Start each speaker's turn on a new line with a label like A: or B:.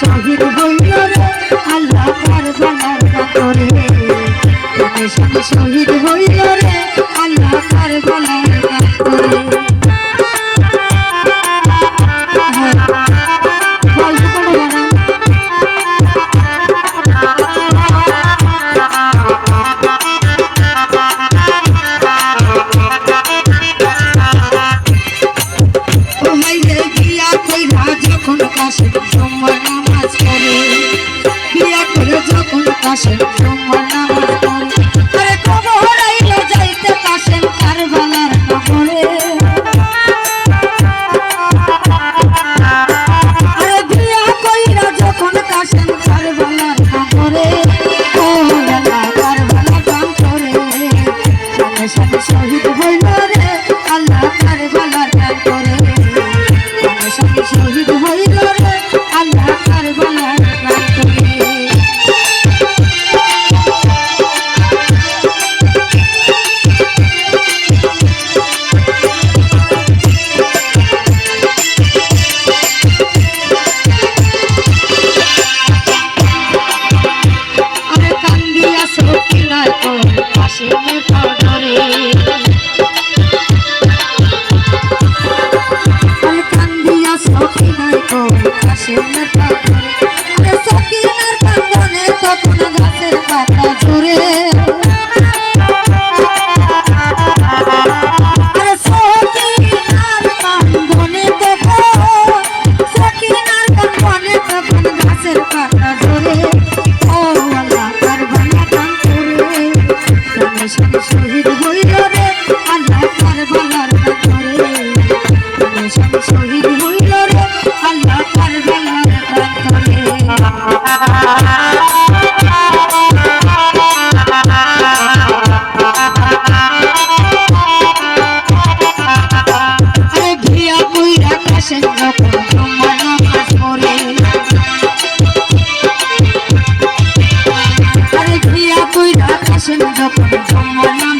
A: শহীদ হইল রে আল্লাহ কারবালার পাথরে প্রাণের সাথে শহীদ হইল রে আল্লাহ কারবালার পাথরে কাশেম তোমার নামাজ পড়ে আরে কবর আইলো যাইতে কাশেম কারবালার নগরে আরে বিয়া কইরা যখন কাশেম কারবালার নগরে ও আল্লাহ কারবালা গান করে প্রাণের সাথে শহীদ হইল রে আল্লাহ কারবালার গান করে প্রাণের সাথে শহীদ হইল রে আল্লাহ কারবালার গান করে শহীদ হইল রে আল্লাহ কারবালার পাথরে শহীদ হইল রে আল্লাহ কারবালার পাথরে আরে ভিয়া কইরা কাশেম যখন তোমার নামাজ পড়ে আরে ভিয়া কইরা কাশেম যখন তোমার